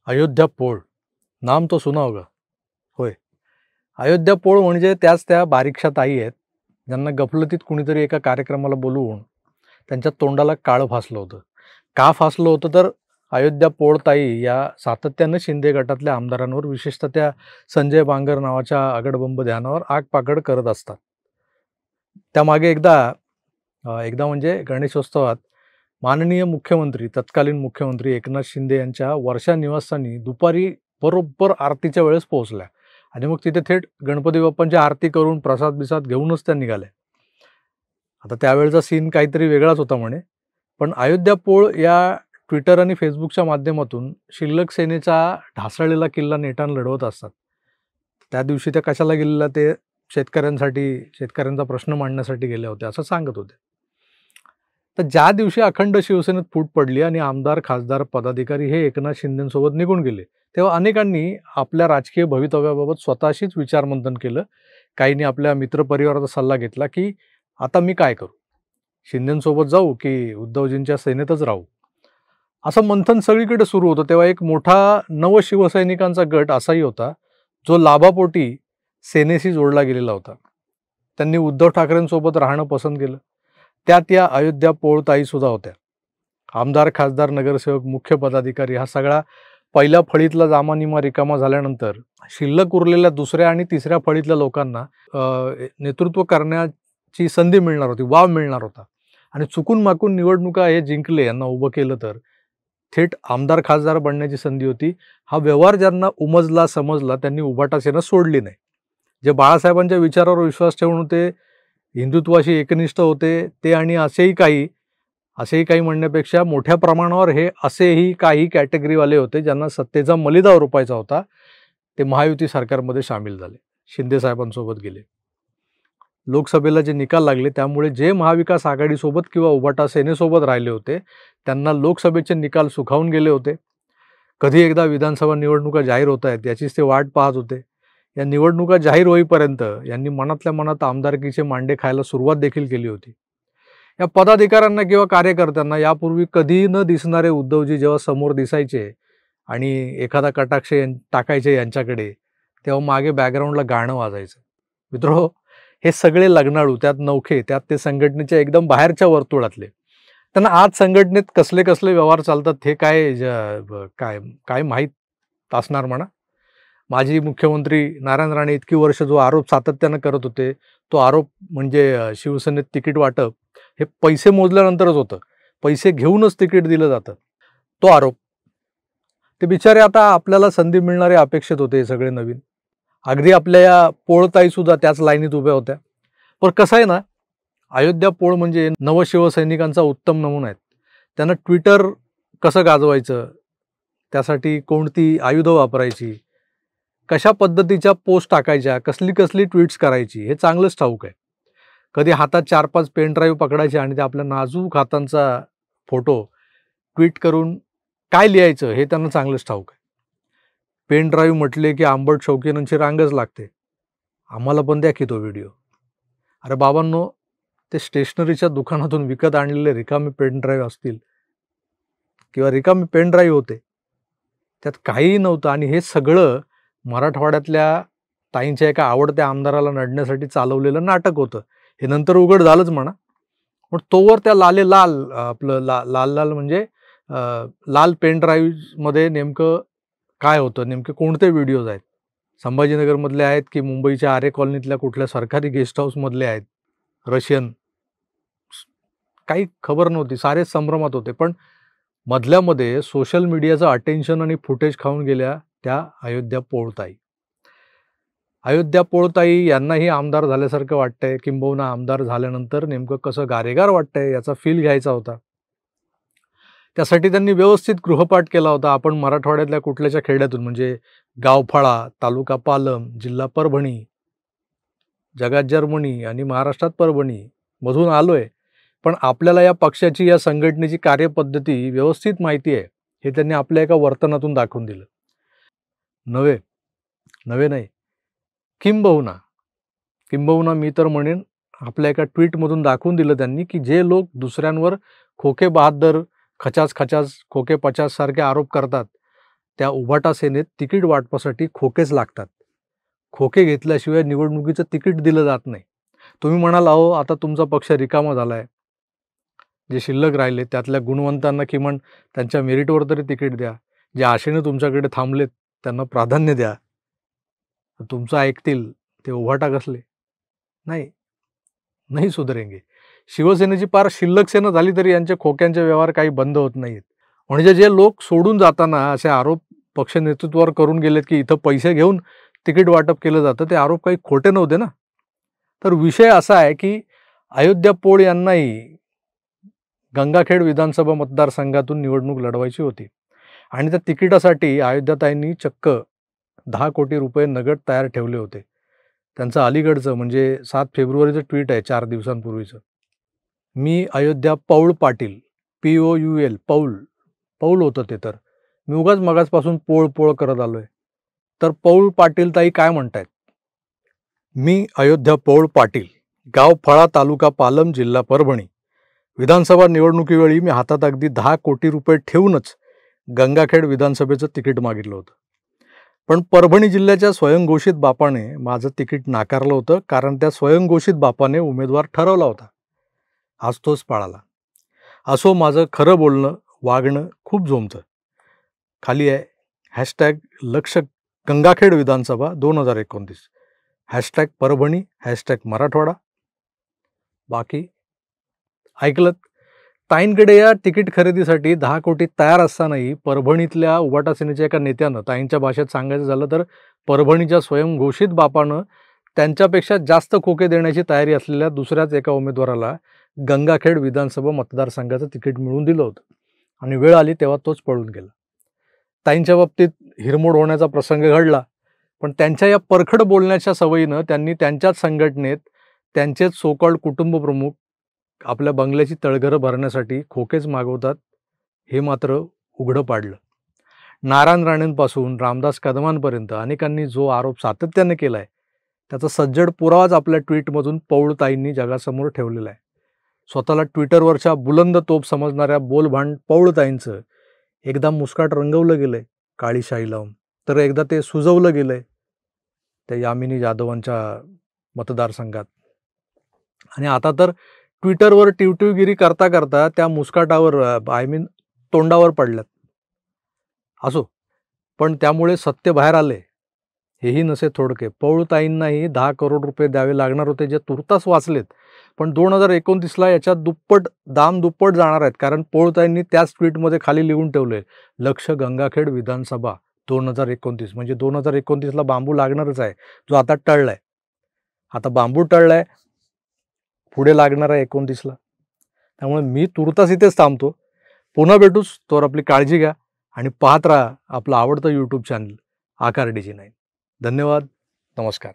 अयोध्या पोळ नाम तो सुना होगा. होय, अयोध्या पोळ म्हणजे त्याच त्या बारीकशा ताई आहेत ज्यांना गफलतीत कुणीतरी एका कार्यक्रमाला बोलवून त्यांच्या तोंडाला काळं फासलं होतं. का फासलं होतं तर अयोध्या पोळताई या सातत्यानं शिंदे गटातल्या आमदारांवर, विशेषतः त्या संजय बांगर नावाच्या आगडबंब ध्यानावर आगपागड करत असतात. त्यामागे एकदा म्हणजे गणेशोत्सवात माननीय मुख्यमंत्री, तत्कालीन मुख्यमंत्री एकनाथ शिंदे यांच्या वर्षा निवासस्थानी दुपारी बरोबर आरतीच्या वेळेस पोहोचल्या आणि मग तिथे थेट गणपती बाप्पांची आरती करून प्रसाद घेऊनच त्या निघाल्या. आता त्यावेळेचा सीन काहीतरी वेगळाच होता म्हणे. पण अयोध्या पोळ या ट्विटर आणि फेसबुकच्या माध्यमातून शिल्लक सेनेचा ढासळलेला किल्ला नेटाने लढवत असतात. त्या दिवशी त्या कशाला गेलेल्या ते शेतकऱ्यांचा प्रश्न मांडण्यासाठी गेल्या होत्या असं सांगत होते. तर ज्या दिवशी अखंड शिवसेनेत फूट पडली आणि आमदार, खासदार, पदाधिकारी हे एकनाथ शिंदेंसोबत निघून गेले, तेव्हा अनेकांनी आपल्या राजकीय भवितव्याबाबत स्वतःशीच विचारमंथन केलं. काहींनी आपल्या मित्रपरिवाराचा सल्ला घेतला की आता मी काय करू? शिंदेंसोबत जाऊ की उद्धवजींच्या सेनेतच राहू? असं मंथन सगळीकडे सुरू होतं. तेव्हा एक मोठा नवशिवसैनिकांचा गट असाही होता जो लाभापोटी सेनेशी जोडला गेलेला होता. त्यांनी उद्धव ठाकरेंसोबत राहणं पसंत केलं. त्यात या अयोध्या पोळताई सुद्धा होत्या. आमदार, खासदार, नगरसेवक, मुख्य पदाधिकारी हा सगळा पहिल्या फळीतला जामानिमा रिकामा झाल्यानंतर शिल्लक उरलेल्या दुसऱ्या आणि तिसऱ्या फळीतल्या लोकांना नेतृत्व करण्याची संधी मिळणार होती, वाव मिळणार होता. आणि चुकून माकून निवडणुका हे जिंकले, यांना उभं केलं तर थेट आमदार, खासदार बनण्याची संधी होती. हा व्यवहार ज्यांना उमजला, समजला, त्यांनी उभाटा सेना सोडली नाही. जे बाळासाहेबांच्या विचारावर विश्वास ठेवून होते, हिंदुत्वाशी एकनिष्ठ होते ते, आणि असेही काही म्हणण्यापेक्षा मोठ्या प्रमाणावर हे असेही काही कॅटेगरीवाले होते ज्यांना सत्तेचा मलिदा रुपायचा होता, ते महायुती सरकारमध्ये सामील झाले, शिंदे साहेबांसोबत गेले. लोकसभेला जे निकाल लागले त्यामुळे जे महाविकास आघाडीसोबत किंवा उभाटा सेनेसोबत राहिले होते त्यांना लोकसभेचे निकाल सुखावून गेले होते. कधी एकदा विधानसभा निवडणुका जाहीर होत आहेत याचीच ते वाट पाहत होते. या निवडणुका जाहीर होईपर्यंत यांनी मनातल्या मनात आमदारकीचे मांडे खायला सुरुवात देखील केली होती. या पदाधिकाऱ्यांना किंवा कार्यकर्त्यांना यापूर्वी कधी न दिसणारे उद्धवजी जेव्हा समोर दिसायचे आणि एखादा कटाक्ष टाकायचे यांच्याकडे, तेव्हा मागे बॅकग्राऊंडला गाणं वाजायचं. मित्रो, हे सगळे लग्नाळू, त्यात नौखे, त्यात ते संघटनेच्या एकदम बाहेरच्या वर्तुळातले. त्यांना आज संघटनेत कसले कसले व्यवहार चालतात हे काय माहीत असणार म्हणा. माजी मुख्यमंत्री नारायण राणे इतकी वर्ष जो आरोप सातत्यानं करत होते, तो आरोप म्हणजे शिवसेनेत तिकीट वाटप हे पैसे मोजल्यानंतरच होतं, पैसे घेऊनच तिकीट दिलं जातं, तो आरोप. ते बिचारे आता आपल्याला संधी मिळणारे अपेक्षित होते हे सगळे नवीन. अगदी आपल्या या पोळताई सुद्धा त्याच लाईनीत उभ्या होत्या. पण कसं आहे ना, अयोध्या पोळ म्हणजे नवशिवसैनिकांचा उत्तम नमुना आहेत. त्यांना ट्विटर कसं गाजवायचं, त्यासाठी कोणती आयुधं वापरायची, कशा पद्धतीच्या पोस्ट टाकायच्या, कसली ट्विट्स करायची हे चांगलंच ठाऊक आहे. कधी हातात 4-5 पेन ड्राईव्ह पकडायचे आणि ते आपल्या नाजूक हातांचा फोटो ट्विट करून काय लिहायचं हे त्यांना चांगलंच ठाऊक आहे. पेन ड्राईव्ह म्हटले की आंबट शौकीनांची रांगच लागते. आम्हाला पण द्या की तो व्हिडिओ. अरे बाबांनो, ते स्टेशनरीच्या दुकानातून विकत आणलेले रिकामे पेन ड्राईव्ह असतील किंवा रिकामे पेन ड्राईव्ह होते, त्यात काहीही नव्हतं. आणि हे सगळं मराठवाड्यातल्या ताईंच्या एका आवडत्या आमदाराला नडण्यासाठी चालवलेलं नाटक होतं. हे नंतर उघड झालंच म्हणा. पण तोवर त्या लाल म्हणजे लाल पेन ड्राईव्हमध्ये नेमकं काय होतं, नेमके कोणते व्हिडिओज आहेत, संभाजीनगरमधले आहेत की मुंबईच्या आरे कॉलनीतल्या कुठल्या सरकारी गेस्ट हाऊसमधले आहेत, रशियन, काही खबर नव्हती. सारेच संभ्रमात होते. पण मधल्यामध्ये सोशल मीडियाचं अटेन्शन आणि फुटेज खाऊन गेल्या त्या अयोध्या पोळताई. अयोध्या पोळताई यांनाही आमदार झाल्यासारखं वाटतंय, किंबहुना आमदार झाल्यानंतर नेमकं कसं गारेगार वाटतंय याचा फील घ्यायचा होता. त्यासाठी त्यांनी व्यवस्थित गृहपाठ केला होता. आपण मराठवाड्यातल्या कुठल्याच्या खेड्यातून, म्हणजे गावफाळा, तालुका पालम, जिल्हा परभणी, जगात जर्मनी आणि महाराष्ट्रात परभणी मधून आलोय, पण आपल्याला या पक्षाची, या संघटनेची कार्यपद्धती व्यवस्थित माहिती आहे हे त्यांनी आपल्या एका वर्तनातून दाखवून दिलं. नव्हे नाही, किंबहुना मी तर म्हणेन आपल्या एका ट्विटमधून दाखवून दिलं त्यांनी की जे लोक दुसऱ्यांवर खोके 72, खचास खोके 50 सारखे आरोप करतात, त्या उभाटा सेनेत तिकीट वाटपासाठी खोकेच लागतात. खोके घेतल्याशिवाय निवडणुकीचं तिकीट दिलं जात नाही. तुम्ही म्हणाल, अहो आता तुमचा पक्ष रिकामा झालाय, जे शिल्लक राहिले त्यातल्या गुणवंतांना किमान त्यांच्या मेरिटवर तरी तिकीट द्या, जे आशेने तुमच्याकडे थांबलेत त्यांना प्राधान्य द्या. तुमचं ऐकतील ते उभाटा कसले? नाही, नाही सुधरेंगे. शिवसेनेची पार शिल्लक सेना झाली तरी यांचे खोक्यांचे व्यवहार काही बंद होत नाहीत. म्हणजे जे लोक सोडून जाताना असे आरोप पक्ष नेतृत्वावर करून गेलेत की इथं पैसे घेऊन तिकीट वाटप केलं जातं, ते आरोप काही खोटे नव्हते ना. तर विषय असा आहे की अयोध्या पोळ यांनाही गंगाखेड विधानसभा मतदारसंघातून निवडणूक लढवायची होती आणि त्या तिकिटासाठी अयोध्याताईंनी चक्क 10 कोटी रुपये नगद तयार ठेवले होते. त्यांचं अलीकडचं म्हणजे 7 फेब्रुवारीचं ट्विट आहे 4 दिवसांपूर्वीचं. मी अयोध्या पौळ पाटील, POUL पौल होतं ते. तर मी उगाच मगाचपासून पोळ करत आलोय. तर पौळ पाटील ताई काय म्हणतायत? मी अयोध्या पौळ पाटील, गाव फळा, तालुका पालम, जिल्हा परभणी. विधानसभा निवडणुकीवेळी मी हातात अगदी 10 कोटी रुपये ठेवूनच गंगाखेड विधानसभेचं तिकीट मागितलं होतं. पण परभणी जिल्ह्याच्या स्वयंघोषित बापाने माझं तिकीट नाकारलं होतं, कारण त्या स्वयंघोषित बापाने उमेदवार ठरवला होता. आज तोच पळाला. असो, माझं खरं बोलणं वागणं खूप जोमतं. खाली आहे हॅशटॅग लक्ष गंगाखेड विधानसभा 2029, हॅशटॅग परभणी, हॅशटॅग मराठवाडा. बाकी ऐकलत. ताईंकडे या तिकीट खरेदीसाठी 10 कोटी तयार असतानाही परभणीतल्या उभाटा सेनेच्या एका नेत्यानं, ताईंच्या भाषेत सांगायचं झालं तर परभणीच्या स्वयंघोषित बापानं त्यांच्यापेक्षा जास्त खोके देण्याची तयारी असलेल्या दुसऱ्याच एका उमेदवाराला गंगाखेड विधानसभा मतदारसंघाचं तिकीट मिळवून दिलं होतं आणि वेळ आली तेव्हा तोच पळून गेला. ताईंच्या बाबतीत हिरमोड होण्याचा प्रसंग घडला, पण त्यांच्या या परखड बोलण्याच्या सवयीनं त्यांनी त्यांच्याच संघटनेत त्यांचेच सोकॉल्ड कुटुंब प्रमुख आपल्या बंगल्याची तळघरं भरण्यासाठी खोकेच मागवतात हे मात्र उघडं पाडलं. नारायण राणेंपासून रामदास कदमांपर्यंत अनेकांनी जो आरोप सातत्याने केला आहे त्याचा सज्जड पुरावाच आपल्या ट्विटमधून पौळताईंनी जगासमोर ठेवलेला आहे. स्वतःला ट्विटरवरच्या बुलंद तोप समजणाऱ्या बोलभांड पौळताईंचं एकदा मुस्काट रंगवलं गेलंय काळी शाई लावून, तर एकदा ते सुजवलं गेलंय त्या यामिनी जाधवांच्या मतदारसंघात, आणि आता तर ट्विटरवर टिवटिवगिरी करता करता त्या मुस्काटावर तोंडावर पडल्यात. असो, पण त्यामुळे सत्य बाहेर आले हेही नसे थोडके. पौळताईंनाही 10 करोड रुपये द्यावे लागणार होते, जे तुर्तास वाचलेत. पण 2029ला याच्यात दुप्पट जाणार आहेत, कारण पौळताईंनी त्याच ट्विटमध्ये खाली लिहून ठेवले, लक्ष गंगाखेड विधानसभा 2029. म्हणजे 2029ला बांबू लागणारच आहे, जो आता टळलाय. आता बांबू टळलाय, पुढे लागणार आहे 29ला. त्यामुळे मी तुर्तास इथेच थांबतो. पुन्हा भेटूच. तोवर आपली काळजी घ्या आणि पाहत राहा आपलं आवडतं यूट्यूब चॅनल आकार DG9. धन्यवाद. नमस्कार.